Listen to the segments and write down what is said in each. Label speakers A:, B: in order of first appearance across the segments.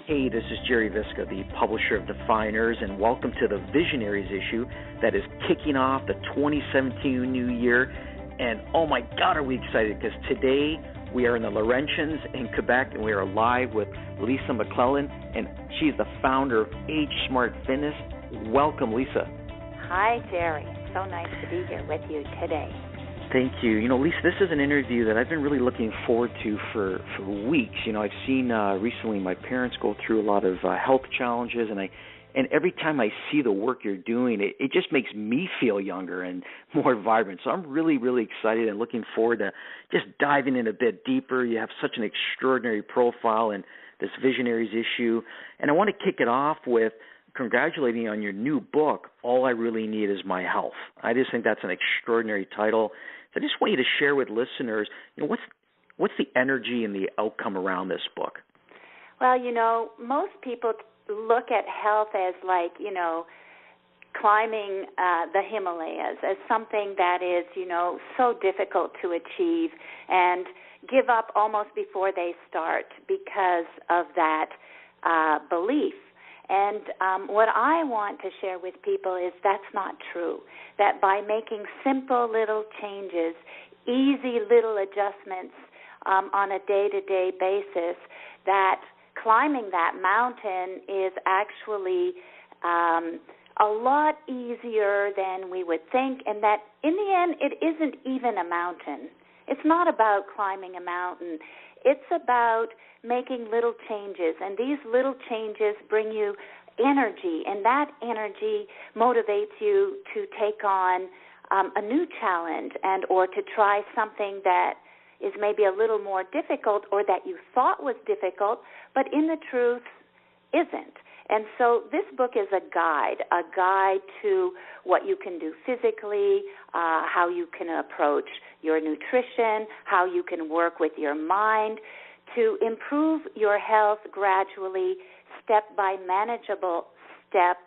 A: Hey, this is Jerry Visca, the publisher of Defyeneurs, and welcome to the Visionaries issue that is kicking off the 2017 new year. And oh my God, are we excited, because today we are in the Laurentians in Quebec, and we are live with Lisa McLellan, and she's the founder of Age Smart Fitness. Welcome, Lisa.
B: Hi, Jerry. So nice to be here with you today.
A: Thank you. You know, Lisa, this is an interview that I've been really looking forward to for weeks. You know, I've seen recently my parents go through a lot of health challenges, and every time I see the work you're doing, it just makes me feel younger and more vibrant. So I'm really, really excited and looking forward to just diving in a bit deeper. You have such an extraordinary profile in this Visionaries issue, and I want to kick it off with congratulating you on your new book, All I Really Need Is My Health. I just think that's an extraordinary title. So I just want you to share with listeners, you know, what's the energy and the outcome around this book?
B: Well, you know, most people look at health as like, you know, climbing the Himalayas, as something that is, you know, so difficult to achieve, and give up almost before they start because of that belief. And what I want to share with people is that's not true, that by making simple little changes, easy little adjustments on a day-to-day basis, that climbing that mountain is actually a lot easier than we would think, and that in the end it isn't even a mountain. It's not about climbing a mountain. It's about making little changes, and these little changes bring you energy, and that energy motivates you to take on a new challenge and or to try something that is maybe a little more difficult, or that you thought was difficult, but in the truth isn't. And so this book is a guide to what you can do physically, how you can approach your nutrition, how you can work with your mind to improve your health gradually, step by manageable step.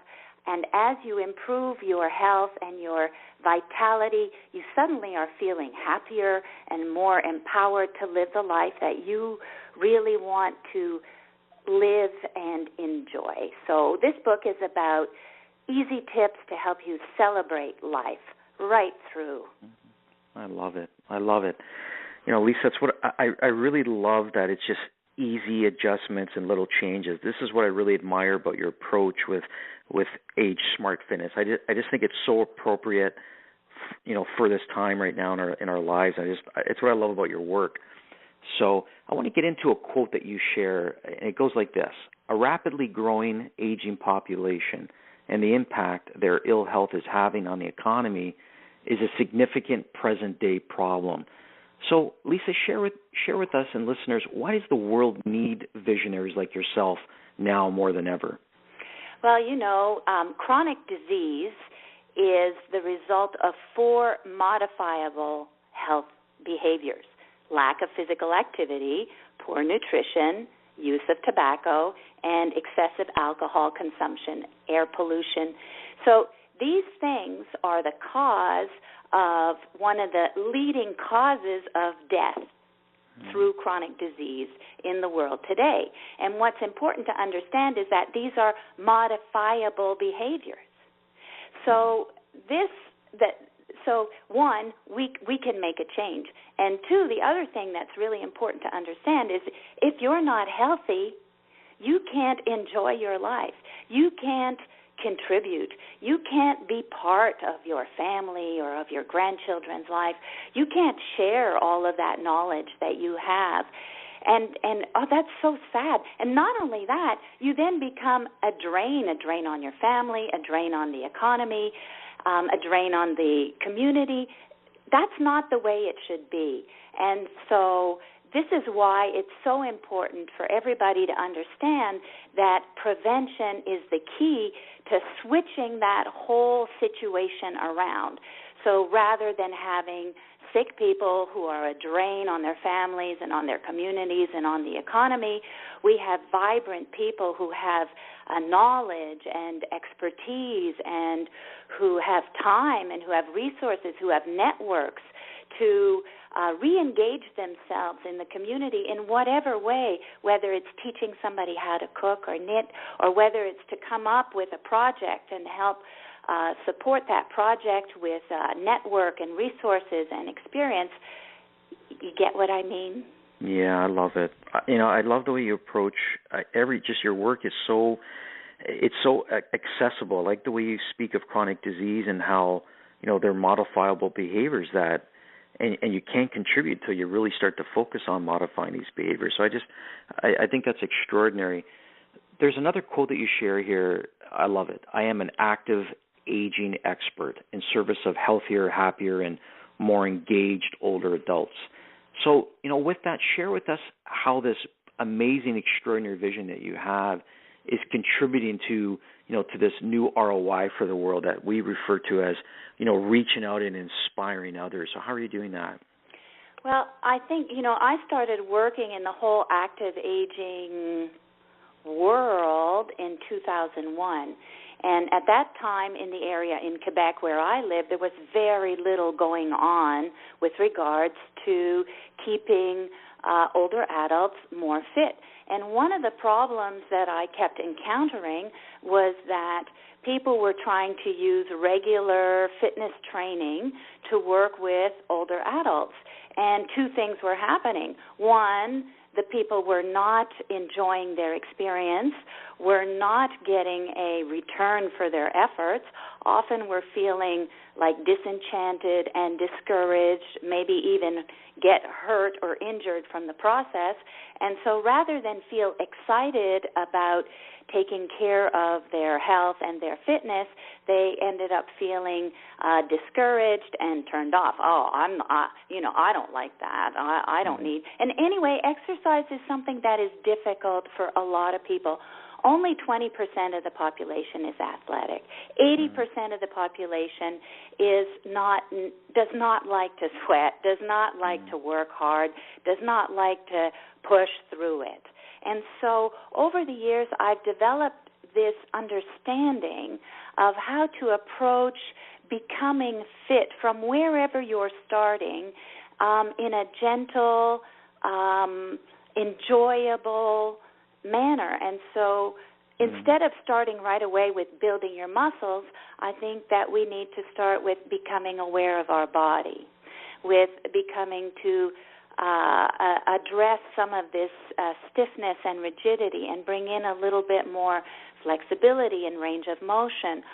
B: And as you improve your health and your vitality, you suddenly are feeling happier and more empowered to live the life that you really want to live and enjoy. So this book is about easy tips to help you celebrate life right through.
A: I love it. I love it. You know, Lisa, that's what I really love, that it's just easy adjustments and little changes. This is what I really admire about your approach with Age Smart Fitness. I just think it's so appropriate, you know, for this time right now in our lives. It's what I love about your work. So I want to get into a quote that you share, and it goes like this: a rapidly growing aging population and the impact their ill health is having on the economy is a significant present-day problem. So, Lisa, share with us and listeners, why does the world need visionaries like yourself now more than ever?
B: Well, you know, chronic disease is the result of 4 modifiable health behaviors: lack of physical activity, poor nutrition, use of tobacco, and excessive alcohol consumption, air pollution. So these things are the cause of one of the leading causes of death through chronic disease in the world today. And what's important to understand is that these are modifiable behaviors. So one, we can make a change. And 2, the other thing that's really important to understand is if you're not healthy, you can't enjoy your life. You can't contribute. You can't be part of your family or of your grandchildren's life. You can't share all of that knowledge that you have. And that's so sad. And not only that, you then become a drain on your family, a drain on the economy, a drain on the community. That's not the way it should be. And so this is why it's so important for everybody to understand that prevention is the key to switching that whole situation around. So rather than having sick people who are a drain on their families and on their communities and on the economy, we have vibrant people who have knowledge and expertise and who have time and who have resources, who have networks to re-engage themselves in the community in whatever way, whether it's teaching somebody how to cook or knit, or whether it's to come up with a project and help support that project with network and resources and experience. You get what I mean?
A: Yeah, I love it. I love the way you approach just your work is so accessible. I like the way you speak of chronic disease and how, they're modifiable behaviors that, and you can't contribute till you really start to focus on modifying these behaviors. So I think that's extraordinary. There's another quote that you share here. I love it. I am an active aging expert in service of healthier, happier, and more engaged older adults. So, with that, share with us how this amazing, extraordinary vision that you have is contributing to, to this new ROI for the world that we refer to as, reaching out and inspiring others. So how are you doing that?
B: Well, I think, I started working in the whole active aging world in 2001. And at that time in the area in Quebec where I live, there was very little going on with regards to keeping older adults more fit. And one of the problems that I kept encountering was that people were trying to use regular fitness training to work with older adults. And two things were happening. One, the people were not enjoying their experience, were not getting a return for their efforts, often were feeling like disenchanted and discouraged, maybe even get hurt or injured from the process. And so rather than feel excited about taking care of their health and their fitness, they ended up feeling discouraged and turned off. Oh, I don't like that. I don't need. And anyway, exercise is something that is difficult for a lot of people. Only 20% of the population is athletic. 80% of the population does not like to sweat, does not like to work hard, does not like to push through it. And so over the years, I've developed this understanding of how to approach becoming fit from wherever you're starting in a gentle, enjoyable manner. And so instead of starting right away with building your muscles, I think that we need to start with becoming aware of our body, with becoming to address some of this stiffness and rigidity and bring in a little bit more flexibility and range of motion.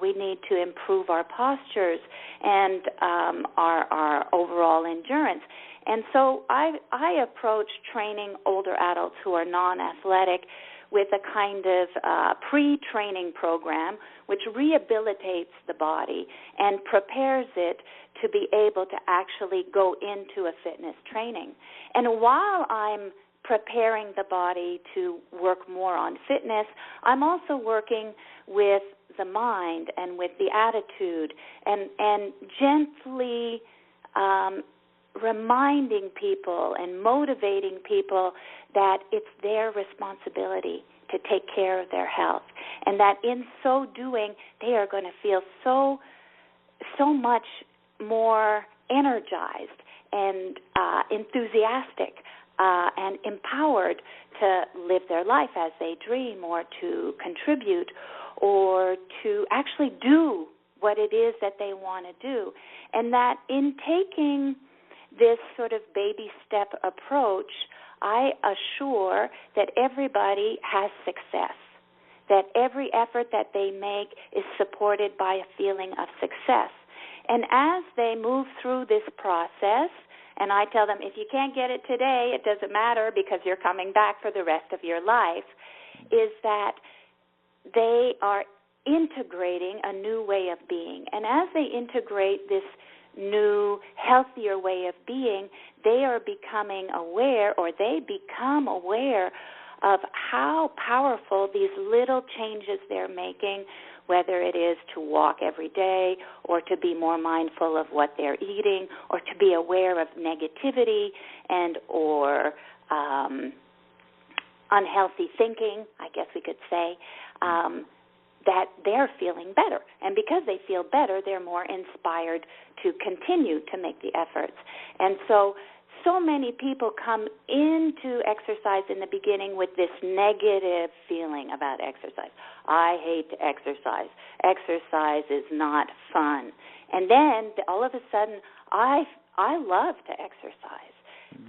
B: We need to improve our postures and our overall endurance. And so I approach training older adults who are non-athletic with a kind of pre-training program which rehabilitates the body and prepares it to be able to actually go into a fitness training. And while I'm preparing the body to work more on fitness, I'm also working with the mind and with the attitude and gently reminding people and motivating people that it's their responsibility to take care of their health, and that in so doing they are going to feel so much more energized and enthusiastic and empowered to live their life as they dream, or to contribute, or to actually do what it is that they want to do. And that in taking this sort of baby step approach, I assure that everybody has success, that every effort that they make is supported by a feeling of success. And as they move through this process, and I tell them, if you can't get it today, it doesn't matter because you're coming back for the rest of your life, is that they are integrating a new way of being. And as they integrate this new, healthier way of being, they are becoming aware, or they become aware of how powerful these little changes they're making, whether it is to walk every day, or to be more mindful of what they're eating, or to be aware of negativity and or unhealthy thinking, I guess we could say. that they're feeling better. And because they feel better, they're more inspired to continue to make the efforts. And so many people come into exercise in the beginning with this negative feeling about exercise. I hate to exercise. Exercise is not fun. And then all of a sudden, I love to exercise.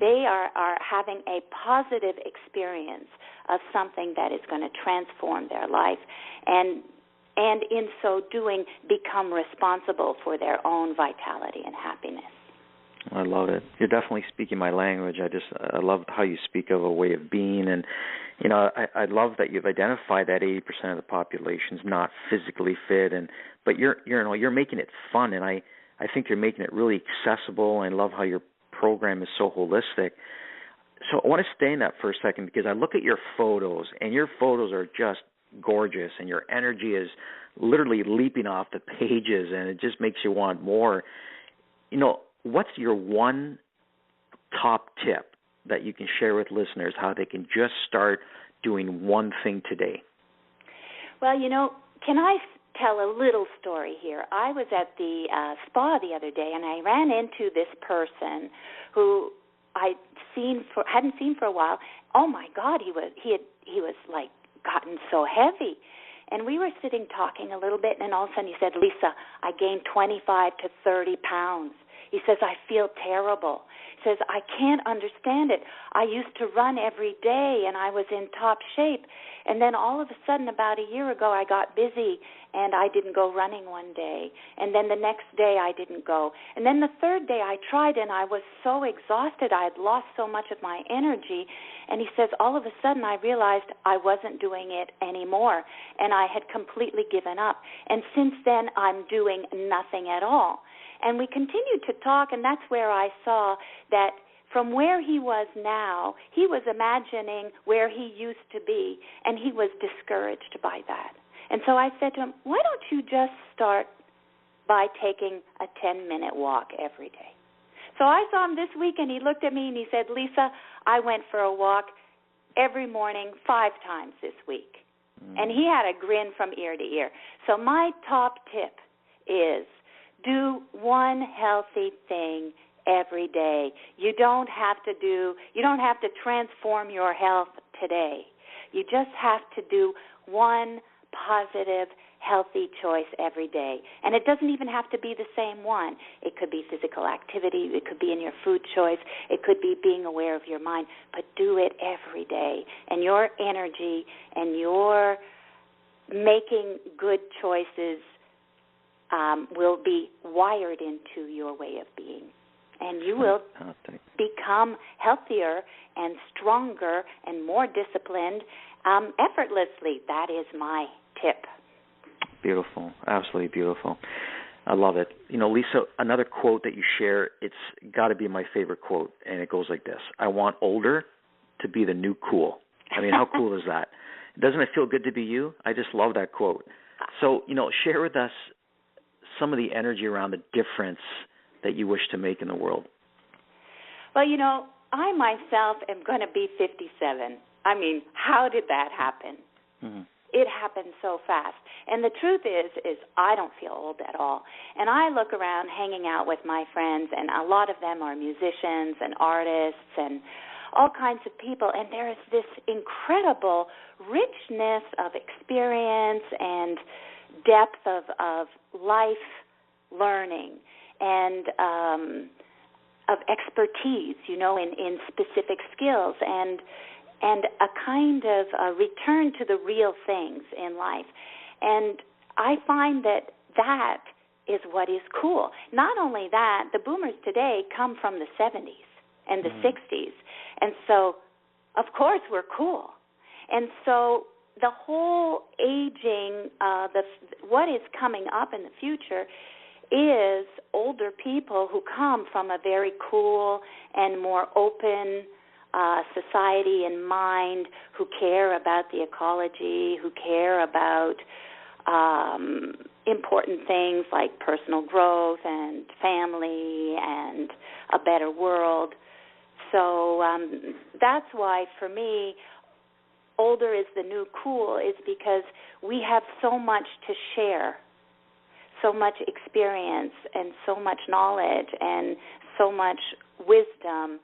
B: They are having a positive experience of something that is going to transform their life, and in so doing, become responsible for their own vitality and happiness.
A: I love it. You're definitely speaking my language. I love how you speak of a way of being, and I love that you've identified that 80% of the population is not physically fit, but you're making it fun, and I think you're making it really accessible. I love how your program is so holistic. So I want to stay in that for a second, because I look at your photos, and your photos are just gorgeous, and your energy is literally leaping off the pages, and it just makes you want more. What's your one top tip that you can share with listeners, how they can just start doing one thing today?
B: Well, can I tell a little story here? I was at the spa the other day, and I ran into this person who I'd hadn't seen for a while. Oh my God, he was like gotten so heavy. And we were sitting talking a little bit, and all of a sudden he said, Lisa, I gained 25 to 30 pounds. He says, I feel terrible. He says, I can't understand it. I used to run every day, and I was in top shape. And then all of a sudden, about a year ago, I got busy, and I didn't go running one day. And then the next day, I didn't go. And then the third day, I tried, and I was so exhausted. I had lost so much of my energy. And he says, all of a sudden, I realized I wasn't doing it anymore, and I had completely given up. And since then, I'm doing nothing at all. And we continued to talk, and that's where I saw that from where he was now, he was imagining where he used to be, and he was discouraged by that. And so I said to him, why don't you just start by taking a 10-minute walk every day? So I saw him this week, and he looked at me, and he said, Lisa, I went for a walk every morning 5 times this week. And he had a grin from ear to ear. So my top tip is, do one healthy thing every day. You don't have to transform your health today. You just have to do one positive, healthy choice every day. And it doesn't even have to be the same one. It could be physical activity. It could be in your food choice. It could be being aware of your mind. But do it every day. And your energy and your making good choices will be wired into your way of being. And you will become healthier and stronger and more disciplined effortlessly. That is my tip.
A: Beautiful. Absolutely beautiful. I love it. Lisa, another quote that you share, it's got to be my favorite quote, and it goes like this: I want older to be the new cool. I mean, how cool is that? Doesn't it feel good to be you? I just love that quote. So, share with us some of the energy around the difference that you wish to make in the world. Well,
B: I myself am going to be 57. I mean, how did that happen? Mm-hmm. It happened so fast. And the truth is I don't feel old at all. And I look around hanging out with my friends, and a lot of them are musicians and artists and all kinds of people, and there is this incredible richness of experience and depth of life learning and of expertise, in specific skills and a kind of a return to the real things in life. And I find that is what is cool. Not only that, the boomers today come from the 70s and the 60s. And so, of course, we're cool. And so the whole aging, what is coming up in the future is older people who come from a very cool and more open society and mind, who care about the ecology, who care about important things like personal growth and family and a better world. So that's why, for me, older is the new cool is because we have so much to share, so much experience and so much knowledge and so much wisdom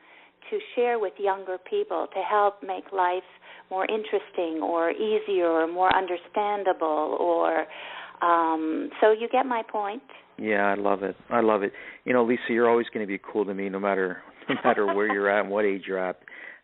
B: to share with younger people to help make life more interesting or easier or more understandable or so you get my point.
A: Yeah, I love it. I love it. You know, Lisa, you're always going to be cool to me no matter where you're at and what age you're at.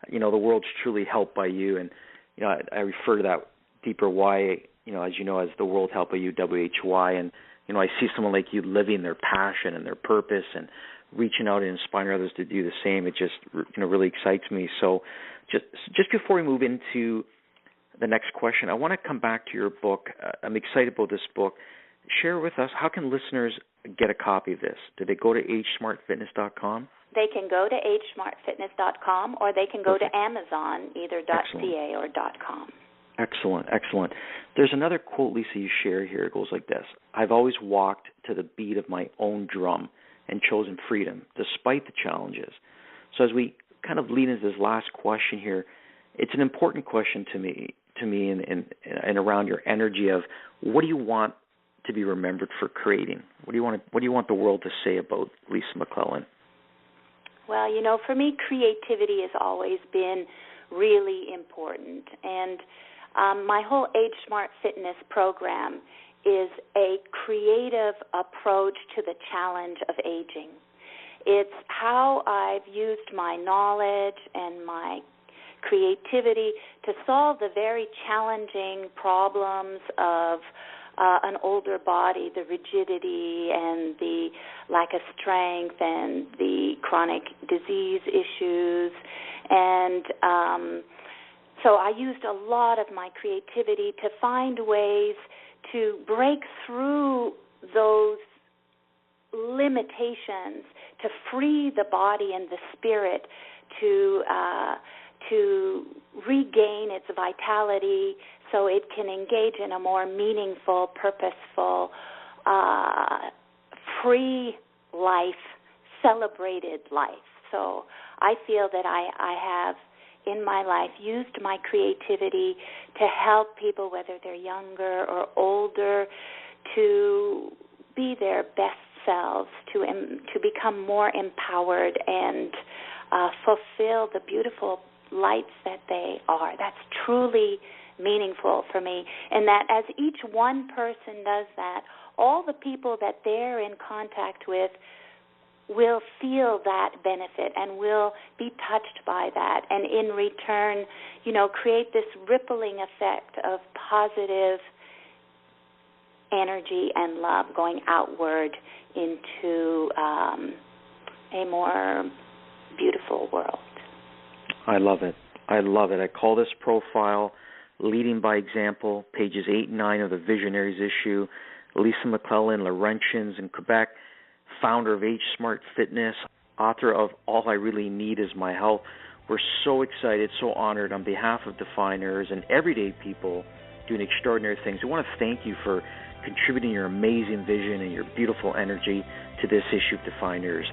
A: You know, the world's truly helped by you, and you know, I refer to that deeper why, you know, as the world helped by you, WHY, and you know, I see someone like you living their passion and their purpose and reaching out and inspiring others to do the same. It just, you know, really excites me. So just before we move into the next question, I want to come back to your book. I'm excited about this book. Share with us, how can listeners get a copy of this? Do they go to agesmartfitness.com?
B: They can go to agesmartfitness.com or they can go
A: Perfect.
B: to Amazon, either .ca or .com.
A: Excellent, excellent. There's another quote, Lisa, you share here. It goes like this. I've always walked to the beat of my own drum and chosen freedom despite the challenges. So as we kind of lead into this last question here, it's an important question to me and around your energy of what do you want to be remembered for creating? What do you want the world to say about Lisa McLellan?
B: Well, you know, for me, creativity has always been really important. And my whole Age Smart Fitness program is a creative approach to the challenge of aging. It's how I've used my knowledge and my creativity to solve the very challenging problems of an older body, the rigidity and the lack of strength and the chronic disease issues. And so I used a lot of my creativity to find ways to break through those limitations, to free the body and the spirit to regain its vitality so it can engage in a more meaningful, purposeful, free life, celebrated life. So I feel that I have in my life used my creativity to help people, whether they're younger or older, to be their best selves, to become more empowered and fulfill the beautiful lights that they are. That's truly meaningful for me. And that as each one person does that, all the people that they're in contact with will feel that benefit and will be touched by that, and in return, you know, create this rippling effect of positive energy and love going outward into a more beautiful world.
A: I love it. I love it. I call this profile Leading by Example, pages 8 and 9 of the Visionaries issue. Lisa McLellan, Laurentians in Quebec, founder of Age Smart Fitness, author of All I Really Need Is My Health. We're so excited, so honored on behalf of Defyeneurs and everyday people doing extraordinary things. We want to thank you for contributing your amazing vision and your beautiful energy to this issue of Defyeneurs.